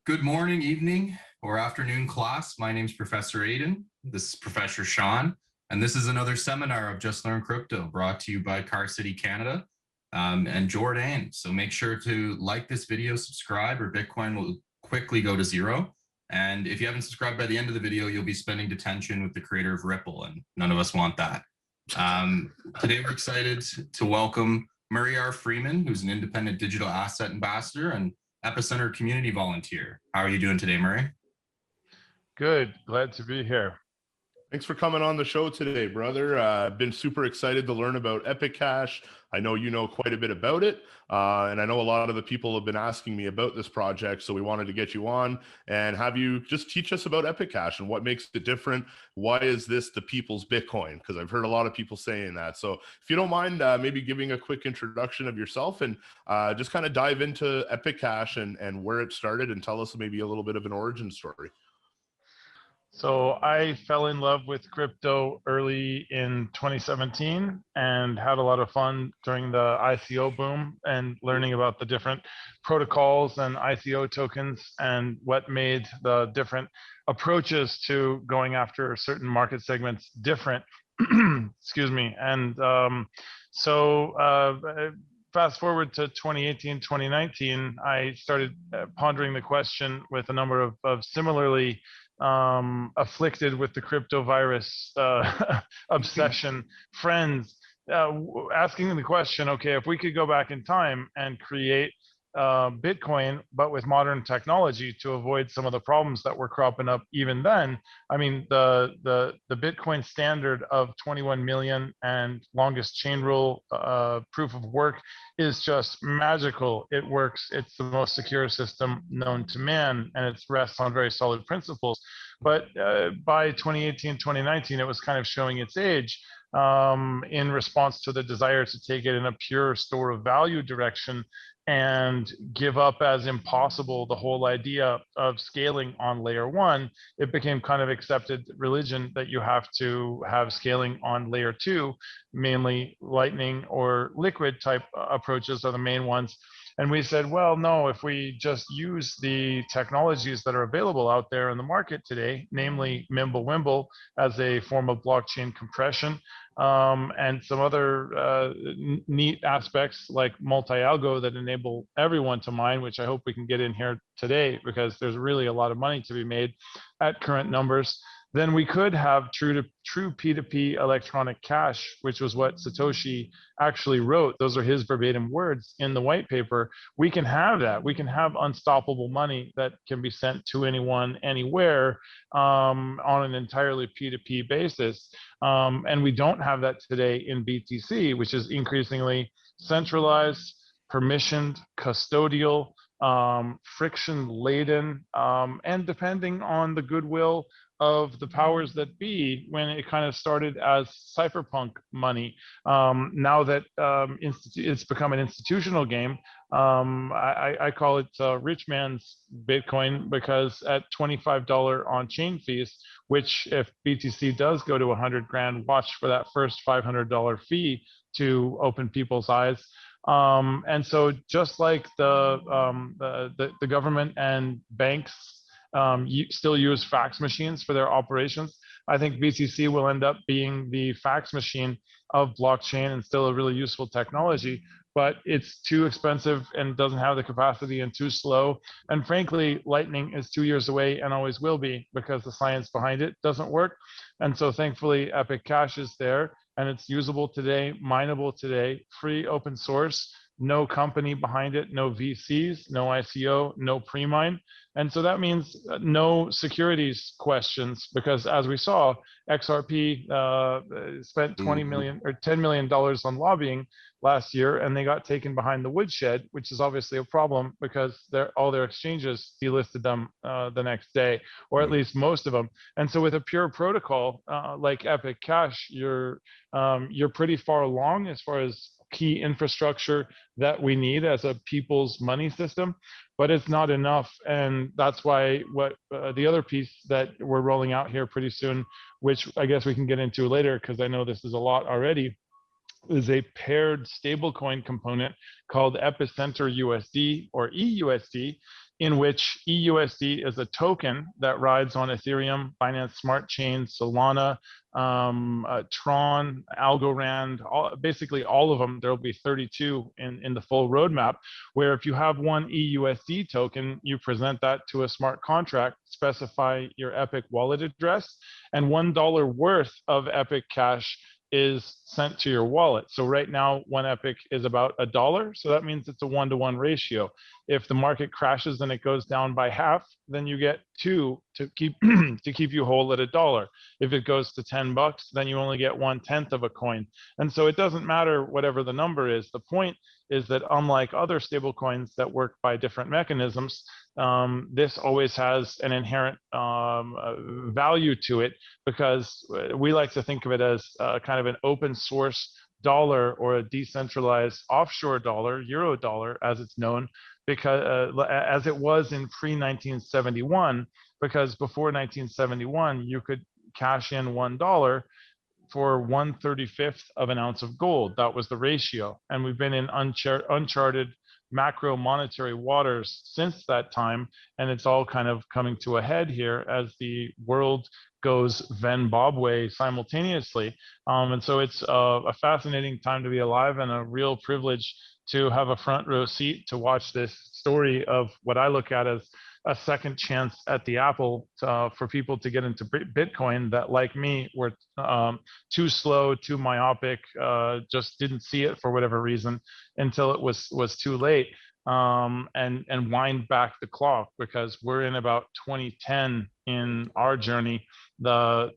Good morning, evening, or afternoon class. My name is Professor Aiden. This is Professor Sean, and this is another seminar of Just Learn Crypto brought to you by Car City Canada and Jordan. So make sure to like this video, subscribe, or Bitcoin will quickly go to zero. And if you haven't subscribed by the end of the video, you'll be spending detention with the creator of Ripple, and none of us want that. Today, we're excited to welcome Murray R. Freeman, who's an independent digital asset ambassador and Epicenter community volunteer. How are you doing today, Murray? Good. Glad to be here. Thanks for coming on the show today, brother. I've been super excited to learn about Epic Cash. I know you know quite a bit about it, and I know a lot of the people have been asking me about this project, so we wanted to get you on and have you just teach us about Epic Cash and what makes it different. Why is this the people's Bitcoin? Because I've heard a lot of people saying that. So if you don't mind, maybe giving a quick introduction of yourself and just kind of dive into Epic Cash and where it started and tell us maybe a little bit of an origin story. So I fell in love with crypto early in 2017 and had a lot of fun during the ICO boom and learning about the different protocols and ICO tokens and what made the different approaches to going after certain market segments different. Excuse me. And fast forward to 2018, 2019, I started pondering the question with a number of similarly afflicted with the crypto virus obsession friends, asking the question, okay, if we could go back in time and create Bitcoin, but with modern technology to avoid some of the problems that were cropping up even then. I mean, the Bitcoin standard of 21 million and longest chain rule proof of work is just magical. It works. It's the most secure system known to man, and it rests on very solid principles. But by 2018, 2019, it was kind of showing its age in response to the desire to take it in a pure store of value direction and give up as impossible the whole idea of scaling on layer one. It became kind of accepted religion that you have to have scaling on layer two, mainly Lightning or Liquid type approaches are the main ones. And we said, well, no, if we just use the technologies that are available out there in the market today, namely Mimblewimble as a form of blockchain compression, and some other neat aspects like multi-algo that enable everyone to mine, which I hope we can get in here today because there's really a lot of money to be made at current numbers. Then we could have true P2P electronic cash, which was what Satoshi actually wrote. Those are his verbatim words in the white paper. We can have that. We can have unstoppable money that can be sent to anyone, anywhere, on an entirely P2P basis. And we don't have that today in BTC, which is increasingly centralized, permissioned, custodial, friction-laden, and depending on the goodwill of the powers that be when it kind of started as cypherpunk money. Now that it's become an institutional game, I call it rich man's Bitcoin because at $25 on-chain fees, which if BTC does go to 100 grand, watch for that first $500 fee to open people's eyes. And so just like the government and banks still use fax machines for their operations, I think BTC will end up being the fax machine of blockchain and still a really useful technology, but it's too expensive and doesn't have the capacity and too slow. And frankly, Lightning is 2 years away and always will be because the science behind it doesn't work. And so thankfully, Epic Cash is there and it's usable today, mineable today, free, open source, no company behind it, no VCs, no ICO, no pre-mine. And so that means no securities questions because as we saw, XRP spent 20 million or $10 million on lobbying last year and they got taken behind the woodshed, which is obviously a problem because all their exchanges delisted them the next day, or at least most of them. And so with a pure protocol like Epic Cash, you're pretty far along as far as key infrastructure that we need as a people's money system, but it's not enough. And that's why what the other piece that we're rolling out here pretty soon, which I guess we can get into later because I know this is a lot already, is a paired stablecoin component called Epicenter USD or EUSD in which EUSD is a token that rides on Ethereum, Binance Smart Chain, Solana, Tron, Algorand, basically all of them. There will be 32 in the full roadmap, where if you have one EUSD token, you present that to a smart contract, specify your Epic wallet address, and $1 worth of Epic Cash is sent to your wallet. So right now, one Epic is about $1. So that means it's a 1-to-1 ratio. If the market crashes and it goes down by half, then you get 2 to keep to keep you whole at $1. If it goes to $10, then you only get 1/10 of a coin. And so it doesn't matter whatever the number is. The point is that unlike other stable coins that work by different mechanisms, this always has an inherent value to it, because we like to think of it as kind of an open source dollar, or a decentralized offshore dollar, euro dollar as it's known, because as it was in pre-1971, because before 1971 you could cash in $1 for 1/35th of an ounce of gold. That was the ratio. And we've been in uncharted macro monetary waters since that time. And it's all kind of coming to a head here as the world goes Zimbabwe simultaneously. And so it's a fascinating time to be alive, and a real privilege to have a front row seat to watch this story of what I look at as a second chance at the apple for people to get into Bitcoin that, like me, were too slow, too myopic, just didn't see it for whatever reason until it was too late, and wind back the clock, because we're in about 2010 in our journey.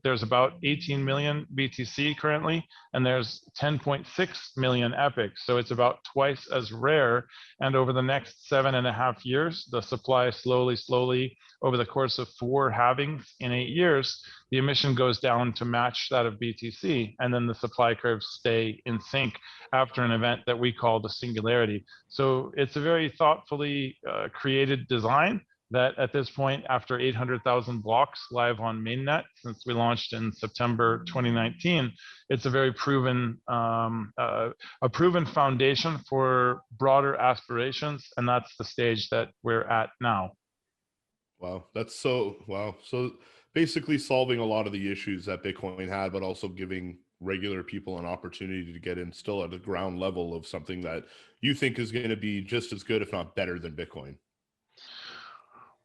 There's about 18 million BTC currently, and there's 10.6 million Epics. So it's about twice as rare. And over the next 7.5 years, the supply slowly, over the course of 4 halvings in 8 years, the emission goes down to match that of BTC. And then the supply curves stay in sync after an event that we call the singularity. So it's a very thoughtfully created design that at this point, after 800,000 blocks live on mainnet since we launched in September 2019, it's a very proven foundation for broader aspirations, and that's the stage that we're at now. Wow, that's so wow. So basically solving a lot of the issues that Bitcoin had, but also giving regular people an opportunity to get in still at the ground level of something that you think is going to be just as good, if not better, than Bitcoin.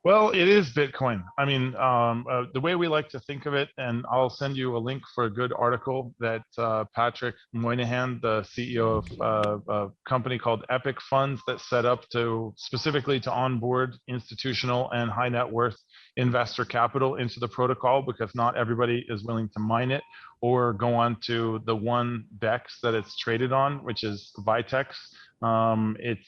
Well, it is Bitcoin. I mean, the way we like to think of it, and I'll send you a link for a good article that Patrick Moynihan, the CEO of a company called Epic Funds, that set up specifically to onboard institutional and high net worth investor capital into the protocol, because not everybody is willing to mine it or go on to the one DEX that it's traded on, which is Vitex.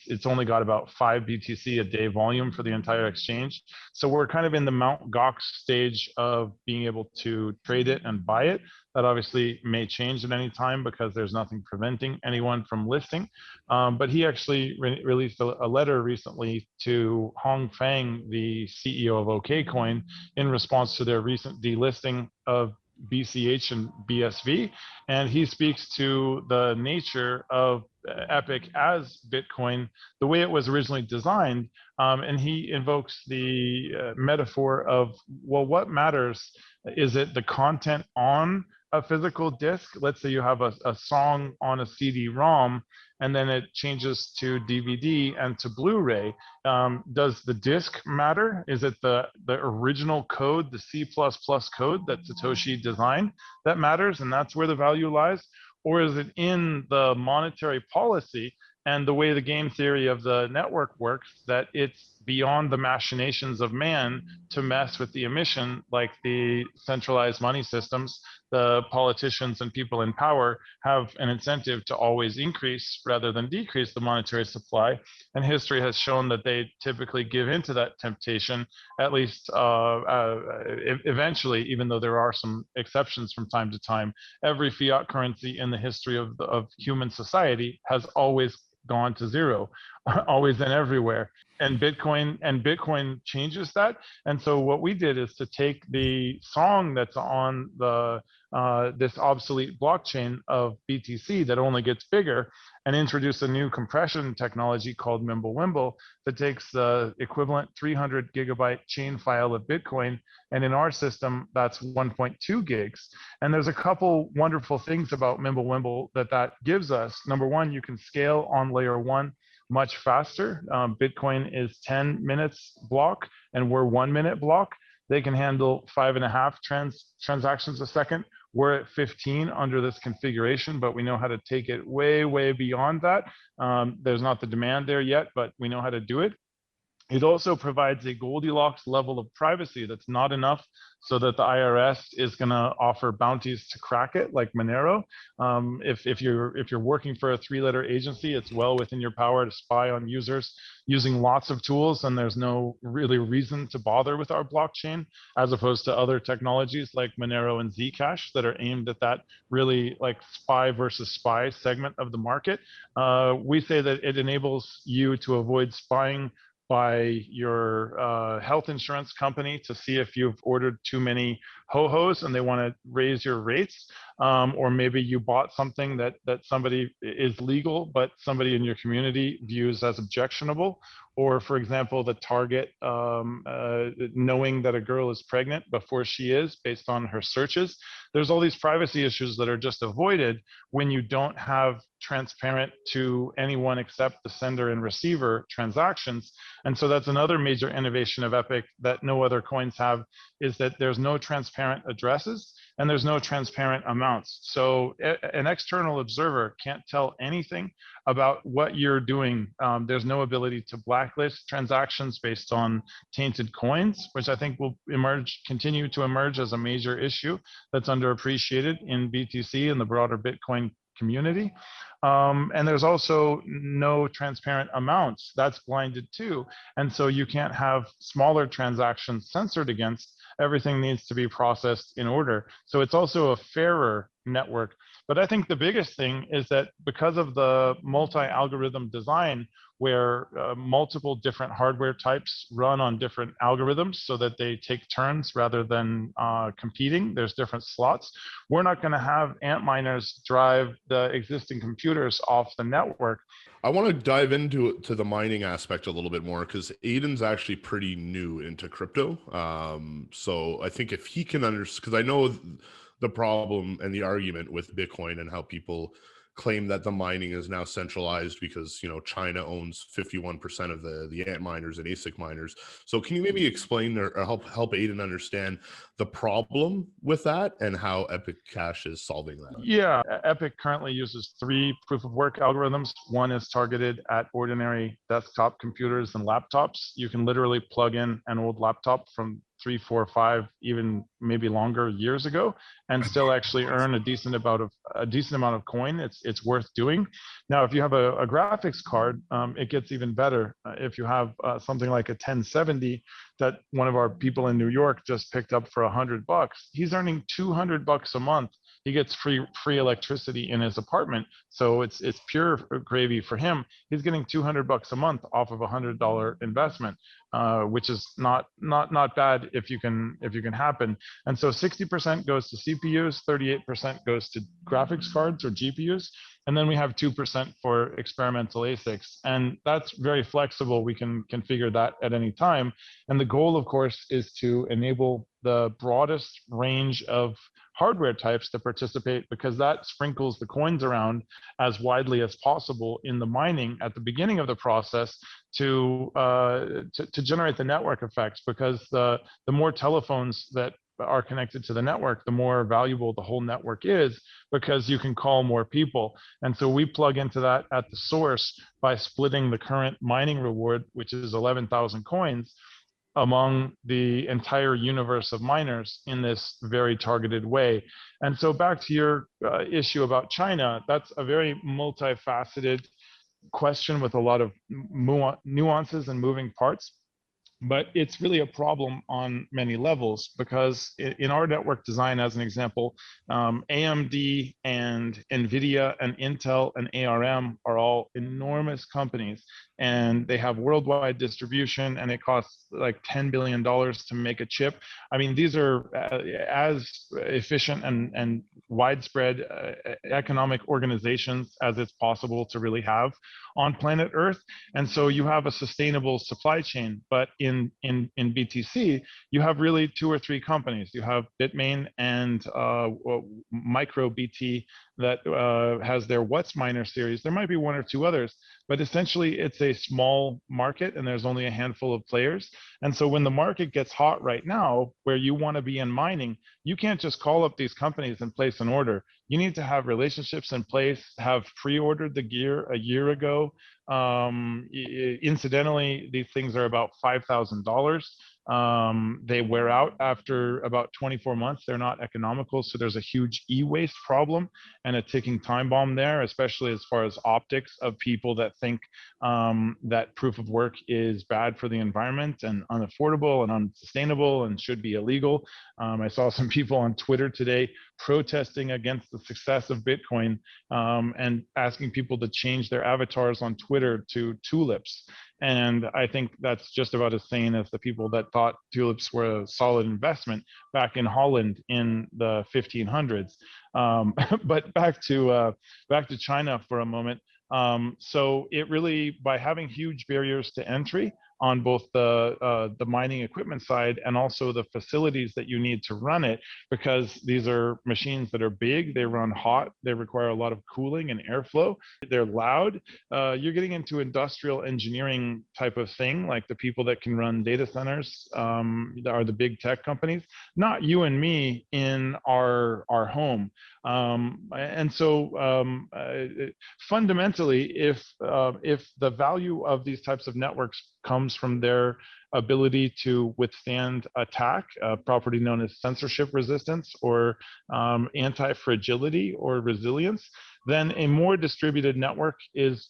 It's only got about 5 BTC a day volume for the entire exchange. So we're kind of in the Mt. Gox stage of being able to trade it and buy it. That obviously may change at any time, because there's nothing preventing anyone from listing. But he actually released a letter recently to Hong Feng, the CEO of OKCoin, in response to their recent delisting of BCH and BSV, and he speaks to the nature of Epic as Bitcoin, the way it was originally designed, and he invokes the metaphor of, well, what matters? Is it the content on a physical disc? Let's say you have a song on a CD-ROM, and then it changes to DVD and to Blu-ray. Does the disc matter? Is it the original code, the C++ code that Satoshi designed, that matters, and that's where the value lies? Or is it in the monetary policy and the way the game theory of the network works, that it's beyond the machinations of man to mess with the emission, like the centralized money systems? The politicians and people in power have an incentive to always increase rather than decrease the monetary supply. And history has shown that they typically give into that temptation, at least eventually, even though there are some exceptions from time to time. Every fiat currency in the history of human society has always gone to zero, always and everywhere. And Bitcoin changes that. And so what we did is to take the song that's on the this obsolete blockchain of BTC that only gets bigger, and introduce a new compression technology called Mimblewimble that takes the equivalent 300 gigabyte chain file of Bitcoin. And in our system, that's 1.2 gigs. And there's a couple wonderful things about Mimblewimble that gives us. Number one, you can scale on layer one much faster. Bitcoin is 10 minutes block, and we're 1 minute block. They can handle 5.5 transactions a second. We're at 15 under this configuration, but we know how to take it way, way beyond that. There's not the demand there yet, but we know how to do it. It also provides a Goldilocks level of privacy that's not enough so that the IRS is going to offer bounties to crack it, like Monero. If you're working for a 3-letter agency, it's well within your power to spy on users using lots of tools, and there's no really reason to bother with our blockchain, as opposed to other technologies like Monero and Zcash that are aimed at that really like spy versus spy segment of the market. We say that it enables you to avoid spying by your health insurance company to see if you've ordered too many ho-hos and they want to raise your rates, or maybe you bought something that somebody is legal but somebody in your community views as objectionable, or for example the target knowing that a girl is pregnant before she is based on her searches. There's all these privacy issues that are just avoided when you don't have transparent to anyone except the sender and receiver transactions. And so that's another major innovation of Epic that no other coins have, is that there's no transparent addresses and there's no transparent amounts. So an external observer can't tell anything about what you're doing. There's no ability to blacklist transactions based on tainted coins, which I think will continue to emerge as a major issue that's underappreciated in BTC and the broader Bitcoin community. And there's also no transparent amounts. That's blinded too. And so you can't have smaller transactions censored against. Everything needs to be processed in order. So it's also a fairer network. But I think the biggest thing is that because of the multi-algorithm design, where multiple different hardware types run on different algorithms so that they take turns rather than competing, there's different slots. We're not going to have Antminers drive the existing computers off the network. I want to dive into the mining aspect a little bit more, because Aidan's actually pretty new into crypto. So I think if he can understand, because I know the problem and the argument with Bitcoin and how people claim that the mining is now centralized because, you know, China owns 51% of the Antminers and ASIC miners. So can you maybe explain or help Aidan understand the problem with that and how Epic Cash is solving that? Yeah, Epic currently uses 3 proof of work algorithms. One is targeted at ordinary desktop computers and laptops. You can literally plug in an old laptop from 3, 4, 5, even maybe longer years ago, and still actually earn a decent amount of coin. It's worth doing. Now, if you have a graphics card, it gets even better. If you have something like a 1070 that one of our people in New York just picked up for $100, he's earning $200 a month. He gets free electricity in his apartment, so it's pure gravy for him. He's getting $200 a month off of $100 investment, which is not bad if you can happen. And so 60% goes to CPUs, 38% goes to graphics cards or GPUs, and then we have 2% for experimental ASICs. And that's very flexible. We can configure that at any time. And the goal, of course, is to enable the broadest range of hardware types to participate, because that sprinkles the coins around as widely as possible in the mining at the beginning of the process to generate the network effects. Because the more telephones that are connected to the network, the more valuable the whole network is, because you can call more people. And so we plug into that at the source by splitting the current mining reward, which is 11,000 coins, among the entire universe of miners in this very targeted way. And so back to your issue about China, that's a very multifaceted question with a lot of nuances and moving parts. But it's really a problem on many levels, because in our network design, as an example, AMD and NVIDIA and Intel and ARM are all enormous companies. and they have worldwide distribution, and it costs like $10 billion to make a chip. I mean, these are as efficient and widespread economic organizations as it's possible to really have on planet Earth. And so you have a sustainable supply chain. But in BTC, you have really two or three companies. You have Bitmain and MicroBT that has their WhatsMiner series. There might be one or two others, but essentially it's a small market and there's only a handful of players. And so when the market gets hot right now, where you want to be in mining, you can't just call up these companies and place an order. You need to have relationships in place, have pre-ordered the gear a year ago. Incidentally, these things are about $5,000. They wear out after about 24 months. They're not economical. So there's a huge e-waste problem and a ticking time bomb there, especially as far as optics of people that think that proof of work is bad for the environment and unaffordable and unsustainable and should be illegal. I saw some people on Twitter today protesting against the success of Bitcoin and asking people to change their avatars on Twitter to tulips. And I think that's just about as sane as the people that thought tulips were a solid investment back in Holland in the 1500s. But back to China for a moment. So it really, by having huge barriers to entry on both the mining equipment side and also the facilities that you need to run it, because these are machines that are big, they run hot, they require a lot of cooling and airflow, they're loud. You're getting into industrial engineering type of thing, like the people that can run data centers are the big tech companies, not you and me in our home. And so fundamentally, if the value of these types of networks comes from their ability to withstand attack, a property known as censorship resistance or anti-fragility or resilience, then a more distributed network is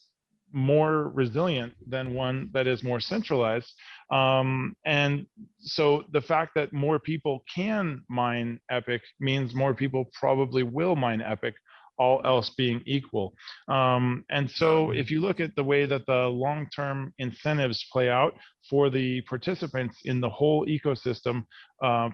more resilient than one that is more centralized. And so the fact that more people can mine Epic means more people probably will mine Epic, all else being equal. And so if you look at the way that the long-term incentives play out for the participants in the whole ecosystem,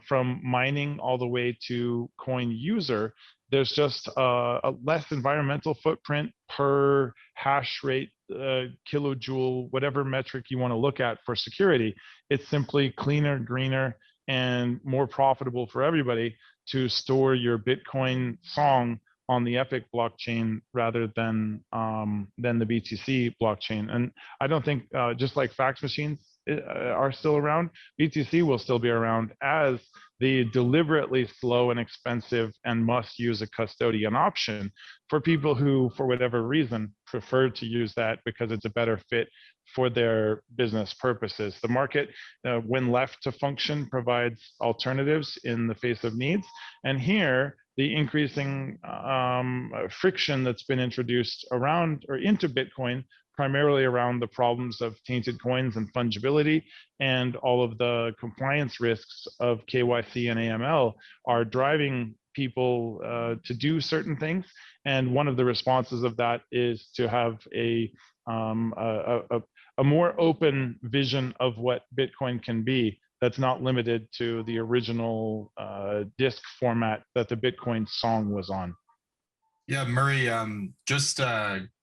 from mining all the way to coin user, there's just a less environmental footprint per hash rate, kilojoule, whatever metric you want to look at for security. It's simply cleaner, greener, and more profitable for everybody to store your Bitcoin song on the Epic blockchain rather than the BTC blockchain. And I don't think, just like fax machines are still around, BTC will still be around as the deliberately slow and expensive and must use a custodian option for people who, for whatever reason, prefer to use that because it's a better fit for their business purposes. The market, when left to function, provides alternatives in the face of needs. And here, the increasing friction that's been introduced around or into Bitcoin, primarily around the problems of tainted coins and fungibility and all of the compliance risks of KYC and AML, are driving people to do certain things. And one of the responses of that is to have a more open vision of what Bitcoin can be, that's not limited to the original disk format that the Bitcoin song was on. Yeah, Murray, just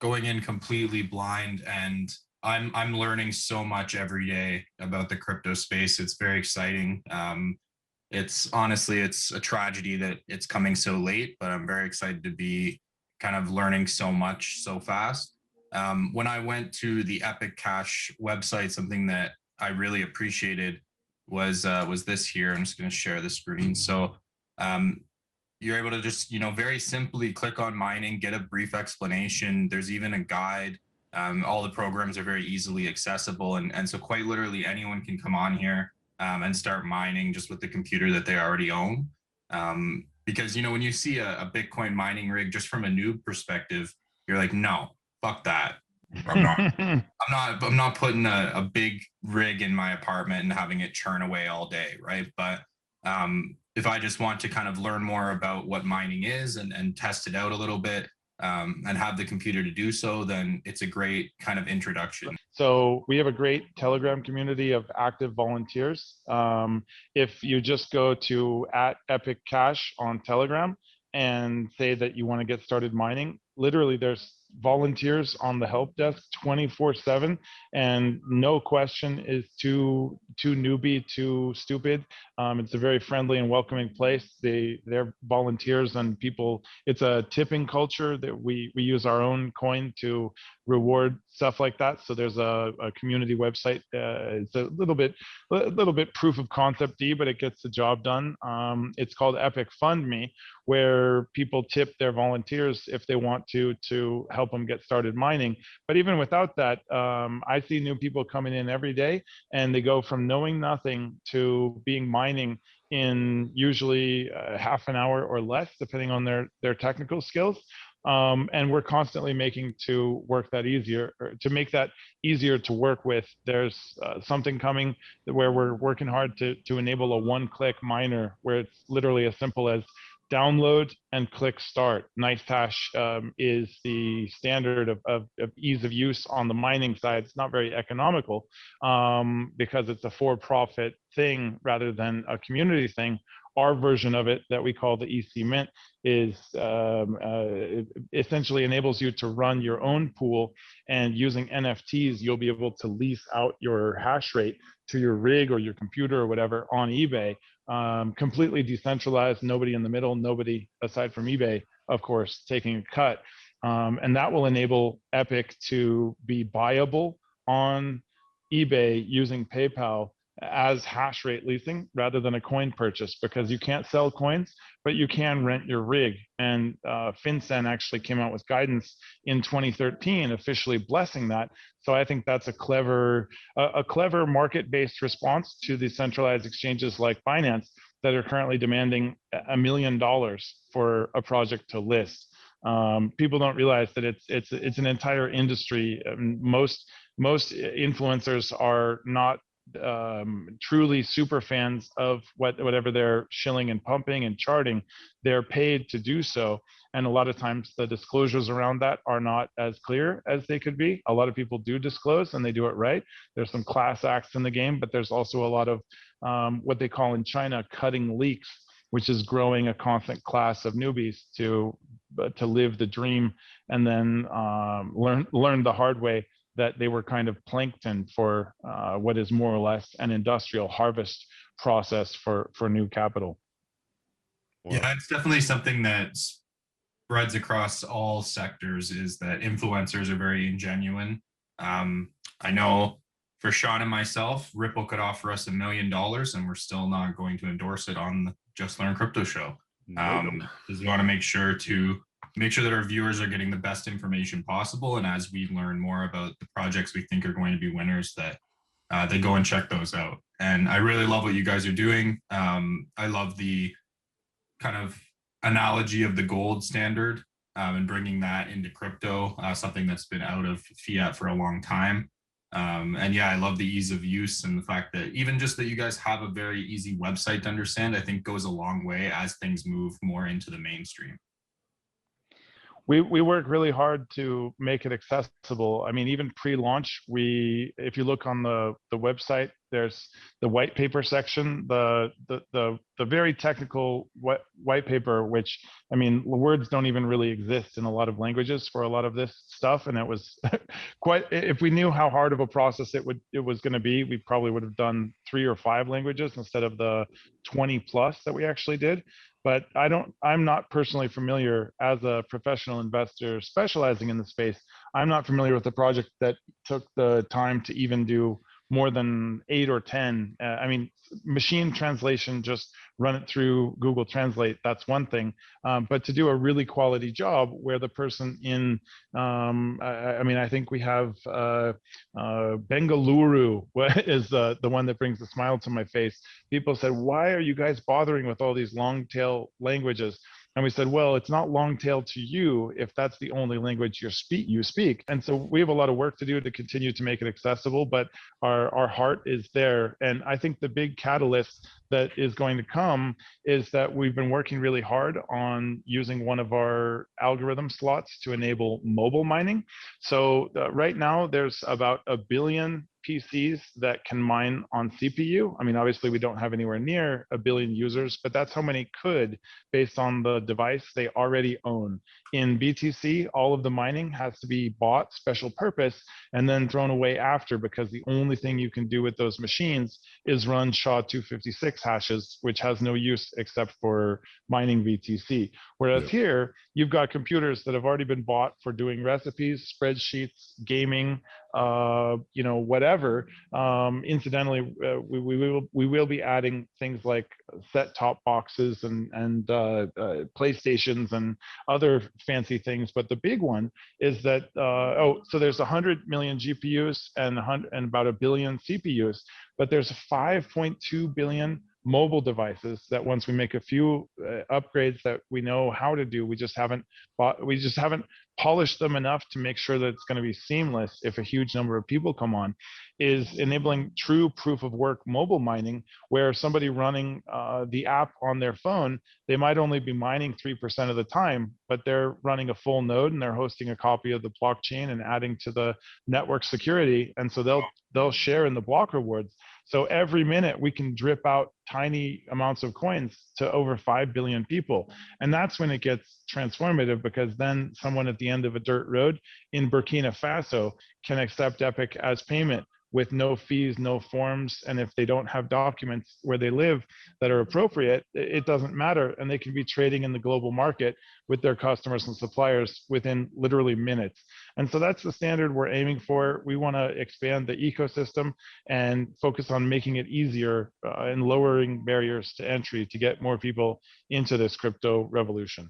going in completely blind, and I'm learning so much every day about the crypto space. It's very exciting. It's honestly, it's a tragedy that it's coming so late, but I'm very excited to be kind of learning so much so fast. When I went to the Epic Cash website, something that I really appreciated was this here. I'm just going to share the screen. So you're able to just, very simply click on mining, get a brief explanation. There's even a guide. All the programs are very easily accessible. And so quite literally anyone can come on here and start mining just with the computer that they already own. Because, when you see a Bitcoin mining rig, just from a noob perspective, you're like, no, fuck that. I'm not putting a big rig in my apartment and having it churn away all day, right? But if I just want to kind of learn more about what mining is and test it out a little bit and have the computer to do so, then it's a great kind of introduction. So we have a great Telegram community of active volunteers. If you just go to @EpicCash on Telegram and say that you want to get started mining, literally there's volunteers on the help desk 24/7, and no question is too newbie, too stupid. It's a very friendly and welcoming place. They're volunteers and people. It's a tipping culture that we use our own coin to reward stuff like that. So there's a community website. It's a little bit proof of concept-y, but it gets the job done. It's called Epic Fund Me, where people tip their volunteers if they want to help them get started mining. But even without that, I see new people coming in every day, and they go from knowing nothing to being mining in usually half an hour or less, depending on their technical skills. And we're constantly making to work that easier, or to make that easier to work with. There's something coming where we're working hard to enable a one-click miner, where it's literally as simple as download and click start. NiceHash is the standard of ease of use on the mining side. It's not very economical because it's a for-profit thing rather than a community thing. Our version of it that we call the EC Mint is it essentially enables you to run your own pool, and using NFTs, you'll be able to lease out your hash rate to your rig or your computer or whatever on eBay. Completely decentralized, nobody in the middle, nobody aside from eBay, of course, taking a cut. And that will enable Epic to be buyable on eBay using PayPal as hash rate leasing rather than a coin purchase, because you can't sell coins, but you can rent your rig. And FinCEN actually came out with guidance in 2013 officially blessing that. So I think that's a clever market-based response to the centralized exchanges like Binance that are currently demanding $1 million for a project to list. People don't realize that it's an entire industry. Most influencers are not truly super fans of whatever they're shilling and pumping and charting. They're paid to do so, and a lot of times the disclosures around that are not as clear as they could be. A lot of people do disclose and they do it right. There's some class acts in the game, but there's also a lot of what they call in China cutting leaks, which is growing a constant class of newbies to live the dream and then learn the hard way that they were kind of plankton for what is more or less an industrial harvest process for new capital. Yeah, it's definitely something that spreads across all sectors, is that influencers are very ingenuine. I know for Sean and myself, Ripple could offer us $1 million and we're still not going to endorse it on the Just Learn Crypto show. Because we want to make sure that our viewers are getting the best information possible. And as we learn more about the projects we think are going to be winners, that they go and check those out. And I really love what you guys are doing. I love the kind of analogy of the gold standard and bringing that into crypto, something that's been out of fiat for a long time. And yeah, I love the ease of use, and the fact that even just that you guys have a very easy website to understand, I think goes a long way as things move more into the mainstream. We work really hard to make it accessible. I mean, even pre-launch, if you look on the website, there's the white paper section, the very technical white paper, which, I mean, words don't even really exist in a lot of languages for a lot of this stuff. And it was quite, if we knew how hard of a process it was going to be, we probably would have done 3 or 5 languages instead of the 20 plus that we actually did. But I'm not personally familiar, as a professional investor specializing in the space, I'm not familiar with a project that took the time to even do more than 8 or 10. I mean, machine translation, just run it through Google Translate, that's one thing. But to do a really quality job where the person in, I mean, I think we have Bengaluru is the one that brings a smile to my face. People said, why are you guys bothering with all these long tail languages? And we said, well, it's not long tail to you if that's the only language you speak. And so we have a lot of work to do to continue to make it accessible, but our heart is there. And I think the big catalyst that is going to come is that we've been working really hard on using one of our algorithm slots to enable mobile mining. So right now there's about 1 billion PCs that can mine on CPU. I mean, obviously we don't have anywhere near 1 billion users, but that's how many could based on the device they already own. In BTC, all of the mining has to be bought special purpose and then thrown away after, because the only thing you can do with those machines is run SHA-256 hashes, which has no use except for mining BTC. Whereas here, you've got computers that have already been bought for doing recipes, spreadsheets, gaming, whatever. Incidentally, we will be adding things like set-top boxes and PlayStations and other fancy things. But the big one is that so there's 100 million GPUs and about 1 billion CPUs, but there's 5.2 billion mobile devices that once we make a few upgrades that we know how to do, we just haven't polished them enough to make sure that it's going to be seamless if a huge number of people come on, is enabling true proof of work mobile mining, where somebody running the app on their phone, they might only be mining 3% of the time, but they're running a full node and they're hosting a copy of the blockchain and adding to the network security. And so they'll share in the block rewards. So every minute we can drip out tiny amounts of coins to over 5 billion people. And that's when it gets transformative, because then someone at the end of a dirt road in Burkina Faso can accept Epic as payment with no fees, no forms. And if they don't have documents where they live that are appropriate, it doesn't matter. And they can be trading in the global market with their customers and suppliers within literally minutes. And so that's the standard we're aiming for. We want to expand the ecosystem and focus on making it easier and lowering barriers to entry to get more people into this crypto revolution.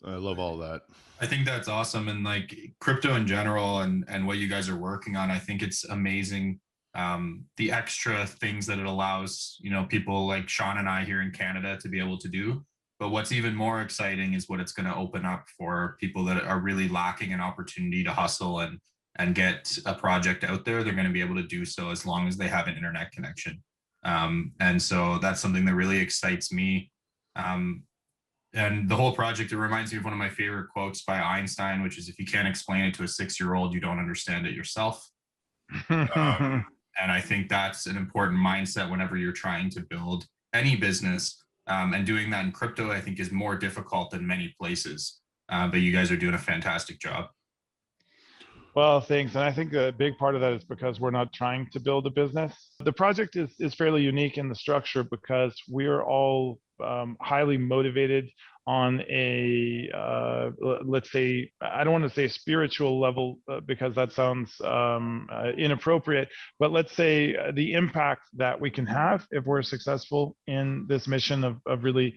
I love all that. I think that's awesome. And like crypto in general and what you guys are working on, I think it's amazing. The extra things that it allows, people like Sean and I here in Canada to be able to do. But what's even more exciting is what it's going to open up for people that are really lacking an opportunity to hustle and get a project out there. They're going to be able to do so as long as they have an internet connection. And so that's something that really excites me. And the whole project, it reminds me of one of my favorite quotes by Einstein, which is, if you can't explain it to a 6-year-old, you don't understand it yourself. And I think that's an important mindset whenever you're trying to build any business. And doing that in crypto, I think, is more difficult than many places. But you guys are doing a fantastic job. Well, thanks. And I think a big part of that is because we're not trying to build a business. The project is fairly unique in the structure because we're all highly motivated on a, let's say, I don't want to say spiritual level because that sounds inappropriate, but let's say the impact that we can have if we're successful in this mission of really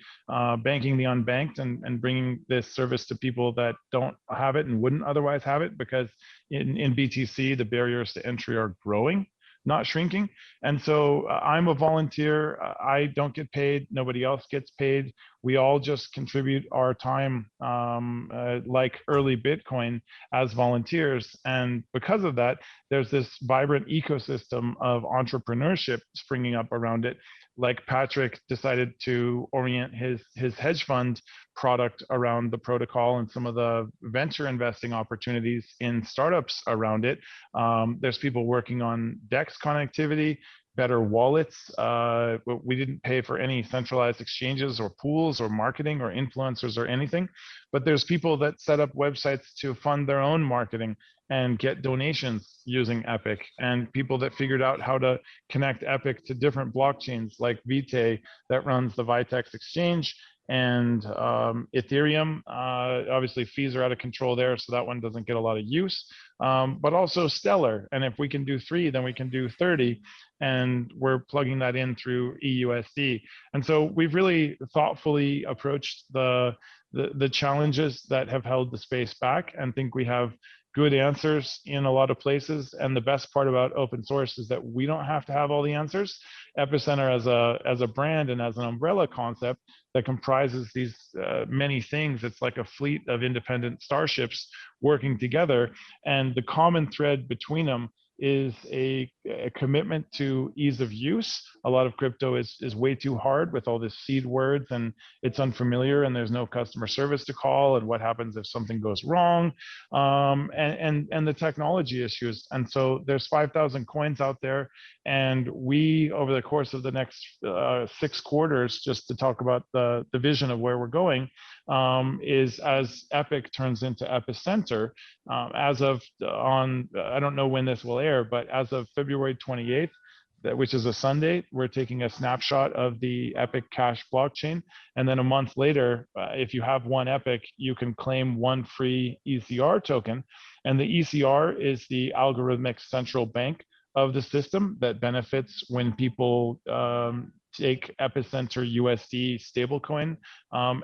banking the unbanked and bringing this service to people that don't have it and wouldn't otherwise have it, because in BTC, the barriers to entry are growing, not shrinking. And so I'm a volunteer. I don't get paid. Nobody else gets paid. We all just contribute our time like early Bitcoin as volunteers. And because of that, there's this vibrant ecosystem of entrepreneurship springing up around it. Like Patrick decided to orient his hedge fund product around the protocol and some of the venture investing opportunities in startups around it. There's people working on DEX connectivity, better wallets. We didn't pay for any centralized exchanges or pools or marketing or influencers or anything, but there's people that set up websites to fund their own marketing and get donations using Epic, and people that figured out how to connect Epic to different blockchains like Vitae that runs the Vitex exchange, and Ethereum. Obviously fees are out of control there, so that one doesn't get a lot of use, but also Stellar. And if we can do 3, then we can do 30, and we're plugging that in through EUSD. And so we've really thoughtfully approached the challenges that have held the space back, and think we have good answers in a lot of places. And the best part about open source is that we don't have to have all the answers. Epicenter as a brand and as an umbrella concept that comprises these many things. It's like a fleet of independent starships working together. And the common thread between them is a commitment to ease of use. A lot of crypto is way too hard with all these seed words, and it's unfamiliar, and there's no customer service to call, and what happens if something goes wrong, and the technology issues. And so there's 5,000 coins out there, and we, over the course of the next 6 quarters, just to talk about the vision of where we're going, is as Epic turns into Epicenter, as of I don't know when this will air, but as of February 28th, which is a Sunday, we're taking a snapshot of the Epic Cash blockchain. And then a month later, if you have one Epic, you can claim one free ECR token. And the ECR is the algorithmic central bank of the system that benefits when people take Epicenter USD stablecoin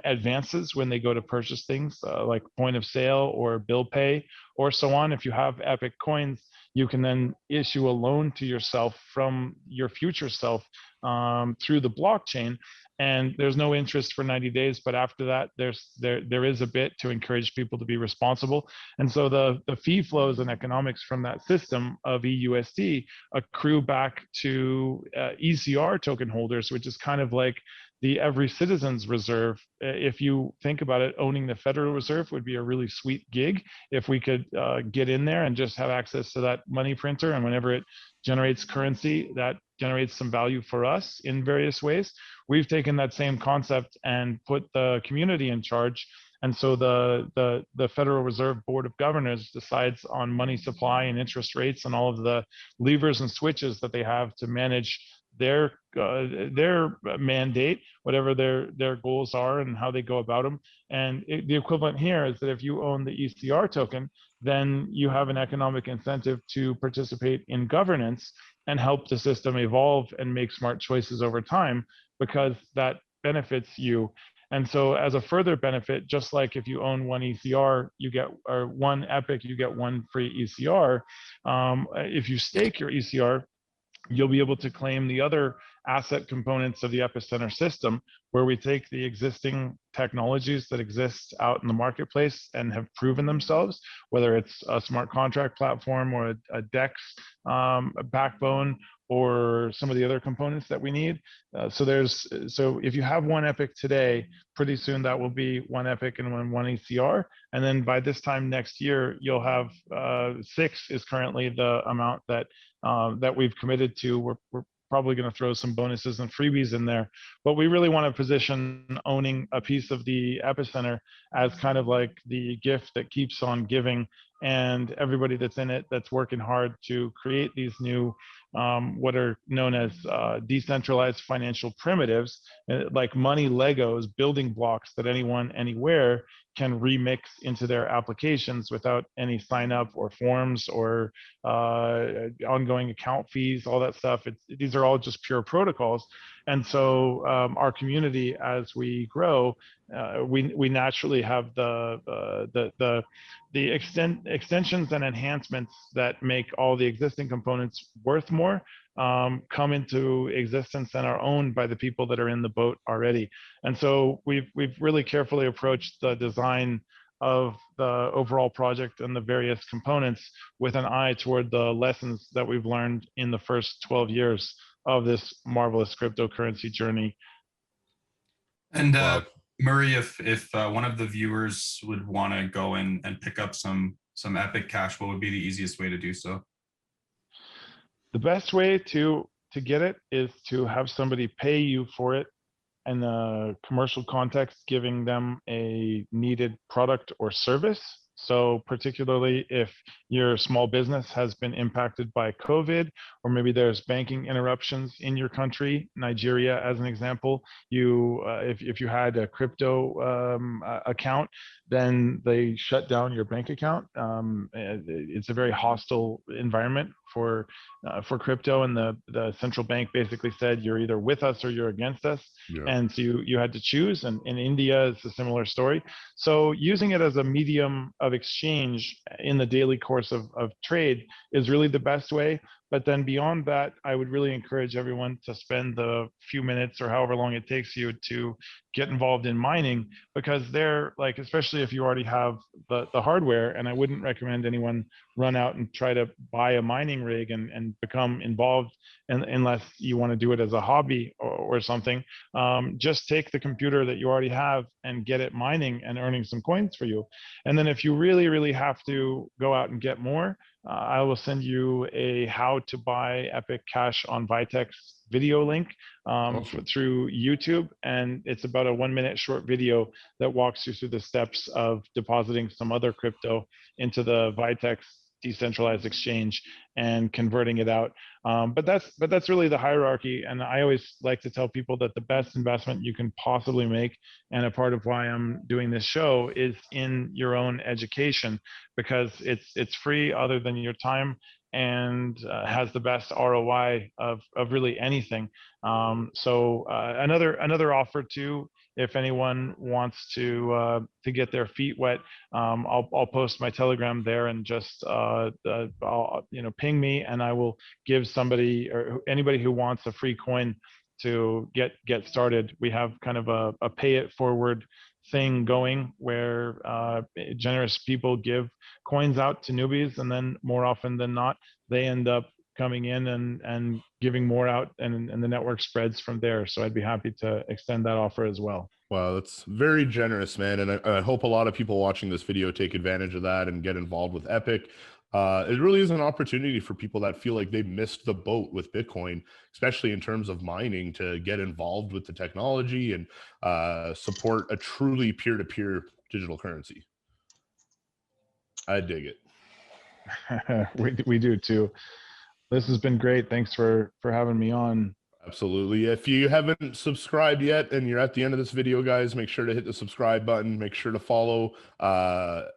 advances when they go to purchase things like point of sale or bill pay or so on. If you have Epic coins, you can then issue a loan to yourself from your future self through the blockchain. And there's no interest for 90 days, but after that, there is a bit to encourage people to be responsible. And so the fee flows and economics from that system of EUSD accrue back to ECR token holders, which is kind of like the every citizen's reserve. If you think about it, owning the Federal Reserve would be a really sweet gig if we could get in there and just have access to that money printer, and whenever it generates currency, that generates some value for us in various ways. We've taken that same concept and put the community in charge. And so the Federal Reserve Board of Governors decides on money supply and interest rates and all of the levers and switches that they have to manage their mandate, whatever their goals are and how they go about them. And the equivalent here is that if you own the ECR token, then you have an economic incentive to participate in governance and help the system evolve and make smart choices over time, because that benefits you. And so as a further benefit, just like if you own one ECR, you get, or one Epic, you get one free ECR. If you stake your ECR, you'll be able to claim the other asset components of the Epicenter system, where we take the existing technologies that exist out in the marketplace and have proven themselves, whether it's a smart contract platform or a DEX backbone, or some of the other components that we need. So if you have one Epic today, pretty soon that will be one Epic and one ECR. And then by this time next year, you'll have 6 is currently the amount that we've committed to. We're probably going to throw some bonuses and freebies in there, but we really want to position owning a piece of the Epicenter as kind of like the gift that keeps on giving, and everybody that's in it that's working hard to create these new what are known as decentralized financial primitives, like money Legos, building blocks that anyone anywhere can remix into their applications without any sign up or forms or ongoing account fees, all that stuff. These are all just pure protocols. And so our community, as we grow, we naturally have the extensions and enhancements that make all the existing components worth more come into existence and are owned by the people that are in the boat already. And so we've really carefully approached the design of the overall project and the various components with an eye toward the lessons that we've learned in the first 12 years of this marvelous cryptocurrency journey. And Murray, if one of the viewers would want to go and pick up some Epic Cash, what would be the easiest way to do so? The best way to get it is to have somebody pay you for it in a commercial context, giving them a needed product or service. So particularly if your small business has been impacted by COVID, or maybe there's banking interruptions in your country, Nigeria as an example, if you had a crypto account, then they shut down your bank account. It's a very hostile environment for crypto, and the central bank basically said you're either with us or you're against us. Yeah. And so you had to choose. And in India, it's a similar story. So using it as a medium of exchange in the daily course of trade is really the best way. But then beyond that, I would really encourage everyone to spend the few minutes or however long it takes you to get involved in mining, because they're like, especially if you already have the hardware, and I wouldn't recommend anyone run out and try to buy a mining rig and become involved unless you want to do it as a hobby or something. Just take the computer that you already have and get it mining and earning some coins for you. And then if you really, really have to go out and get more, I will send you a how to buy Epic Cash on Vitex video link Awesome. through YouTube. And it's about a 1-minute short video that walks you through the steps of depositing some other crypto into the Vitex decentralized exchange and converting it out. But that's really the hierarchy. And I always like to tell people that the best investment you can possibly make, and a part of why I'm doing this show, is in your own education, because it's free other than your time, and has the best ROI of really anything. So another offer too, if anyone wants to get their feet wet, I'll post my Telegram there, and just I'll, ping me, and I will give somebody or anybody who wants a free coin to get started. We have kind of a pay it forward thing going where generous people give coins out to newbies, and then more often than not, they end up coming in and giving more out, and the network spreads from there. So I'd be happy to extend that offer as well. Wow, that's very generous, man. And I hope a lot of people watching this video take advantage of that and get involved with Epic. It really is an opportunity for people that feel like they missed the boat with Bitcoin, especially in terms of mining, to get involved with the technology and support a truly peer-to-peer digital currency. I dig it. we do too. This has been great. Thanks for having me on. Absolutely. If you haven't subscribed yet and you're at the end of this video, guys, make sure to hit the subscribe button. Make sure to follow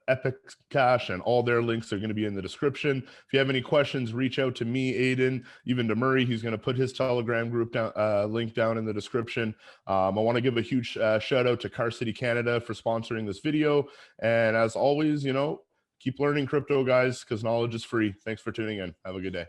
Epic Cash, and all their links are going to be in the description. If you have any questions, reach out to me, Aiden, even to Murray. He's going to put his Telegram group down, link down in the description. I want to give a huge shout out to Car City Canada for sponsoring this video. And as always, keep learning crypto, guys, because knowledge is free. Thanks for tuning in. Have a good day.